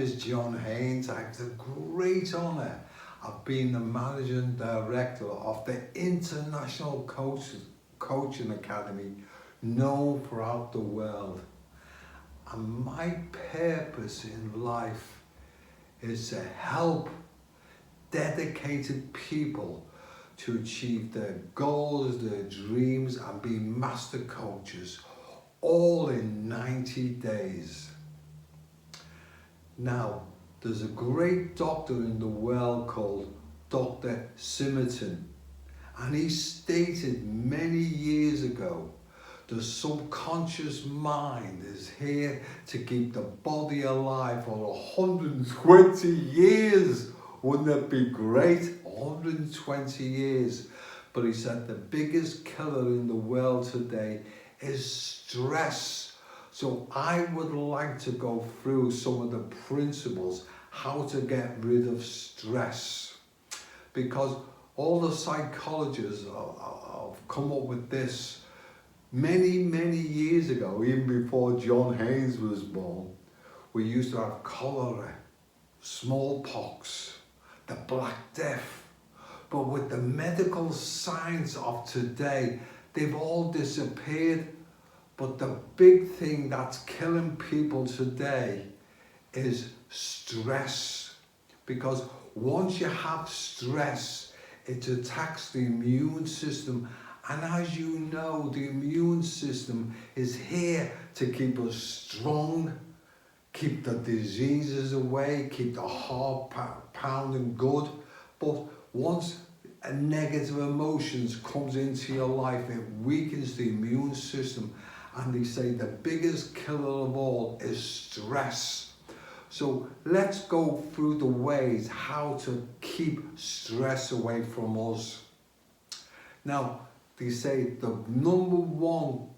is John Haynes. I have the great honour of being the managing director of the International Coaching Academy, known throughout the world. And my purpose in life is to help dedicated people to achieve their goals, their dreams, and be master coaches, all in 90 days. Now, there's a great doctor in the world called Dr. Simerton, and he stated many years ago, the subconscious mind is here to keep the body alive for 120 years. Wouldn't it be great? 120 years. But he said the biggest killer in the world today is stress. So I would like to go through some of the principles how to get rid of stress, because all the psychologists have come up with this many years ago. Even before John Haynes was born, we used to have cholera, smallpox, the Black Death. But with the medical science of today, they've all disappeared. But the big thing that's killing people today is stress. Because once you have stress, it attacks the immune system. And as you know, the immune system is here to keep us strong, keep the diseases away, keep the heart pounding good. But once a negative emotions comes into your life, it weakens the immune system. And they say the biggest killer of all is stress. So let's go through the ways how to keep stress away from us. Now, they say the number one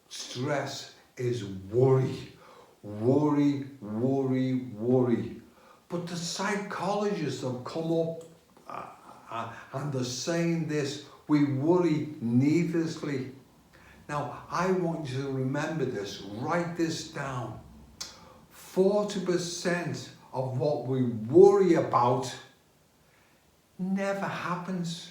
stress is worry. Worry. But the psychologists have come up and they're saying this: we worry needlessly. Now, I want you to remember this, write this down. 40% of what we worry about never happens.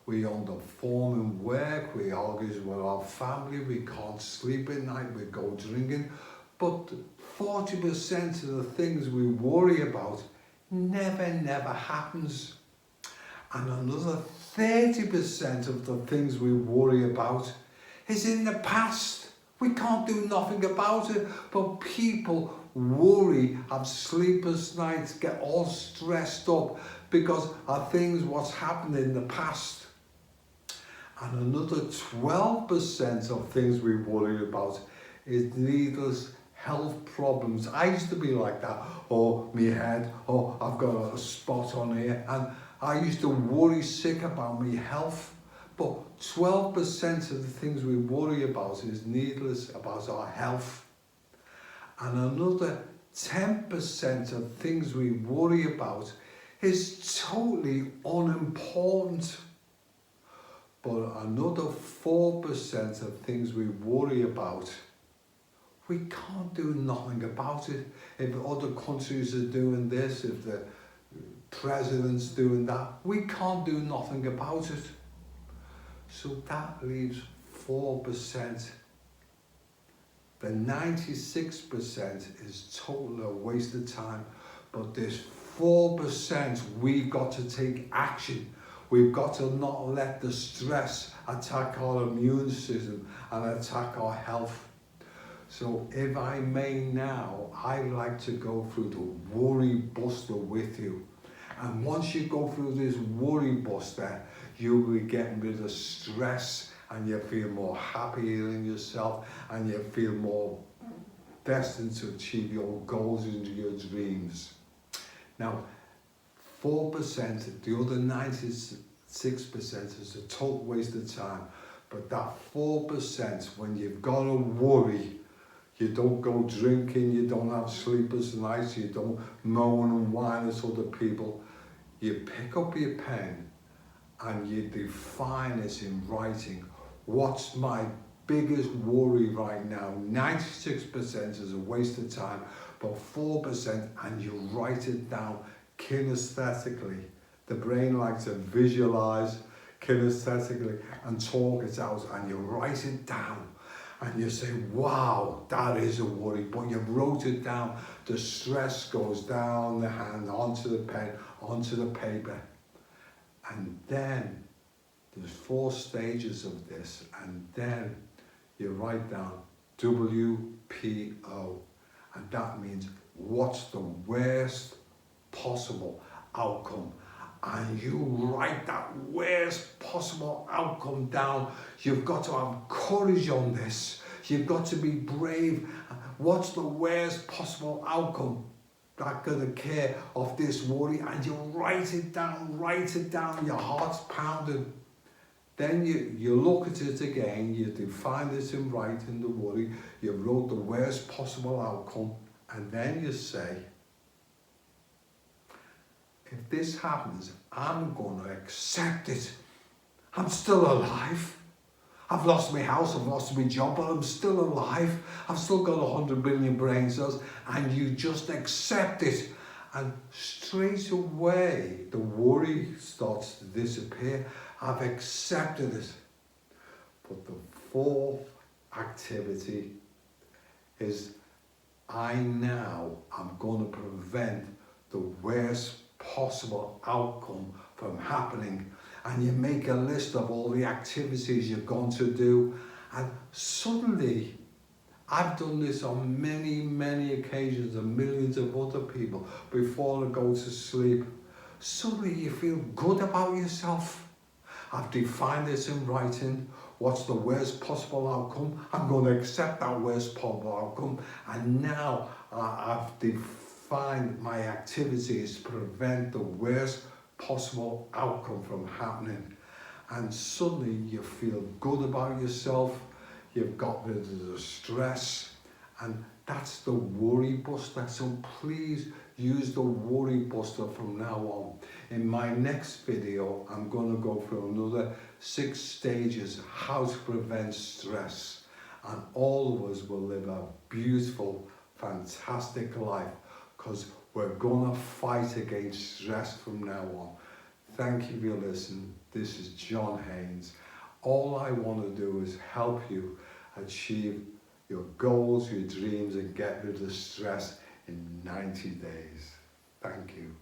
We underperform in work, we argue with our family, we can't sleep at night, we go drinking. But 40% of the things we worry about never happens. And another 30% of the things we worry about is in the past. We can't do nothing about it, but people worry, have sleepless nights, get all stressed up because of things what's happened in the past. And another 12% of things we worry about is needless health problems. I used to be like that. Oh, my head, oh, I've got a spot on here. And I used to worry sick about my health. But 12% of the things we worry about is needless about our health. And another 10% of things we worry about is totally unimportant. But another 4% of things we worry about, we can't do nothing about it. If other countries are doing this, if the president's doing that, we can't do nothing about it. So that leaves 4%. The 96% is totally a waste of time. But this 4%, we've got to take action. We've got to not let the stress attack our immune system and attack our health. So if I may now, I'd like to go through the worry buster with you. And once you go through this worry buster, you'll be getting rid of stress and you feel more happier in yourself and you feel more destined to achieve your goals and your dreams. Now, 4%, the other 96% is a total waste of time. But that 4%, when you've got to worry, you don't go drinking, you don't have sleepless nights, you don't moan and whine at other people. You pick up your pen and you define it in writing. What's my biggest worry right now? 96% is a waste of time, but 4%, and you write it down kinesthetically. The brain likes to visualize kinesthetically and talk it out, and you write it down. And you say, wow, that is a worry, but you wrote it down. The stress goes down the hand, onto the pen, onto the paper. And then, there's 4 stages of this, and then you write down WPO. And that means, what's the worst possible outcome? And you write that worst possible outcome down. You've got to have courage on this. You've got to be brave. What's the worst possible outcome that could occur of this worry? And you write it down, your heart's pounding. Then you look at it again, you define it in writing, the worry. You wrote the worst possible outcome, and then you say, if this happens, I'm going to accept it. I'm still alive. I've lost my house, I've lost my job, but I'm still alive. I've still got 100 billion brain cells, and you just accept it. And straight away, the worry starts to disappear. I've accepted it. But the 4th activity is, I'm going to prevent the worst possible outcome from happening. And you make a list of all the activities you're going to do, and suddenly, I've done this on many occasions, and millions of other people, before they go to sleep. Suddenly you feel good about yourself. I've defined this in writing. What's the worst possible outcome? I'm going to accept that worst possible outcome. And now I've defined my activities to prevent the worst possible outcome from happening. And suddenly you feel good about yourself. You've got rid of the stress. And that's the worry buster. So please use the worry buster from now on. In my next video, I'm going to go through another 6 stages how to prevent stress. And all of us will live a beautiful, fantastic life, because we're going to fight against stress from now on. Thank you for listening. This is John Haynes. All I want to do is help you achieve your goals, your dreams, and get rid of stress in 90 days. Thank you.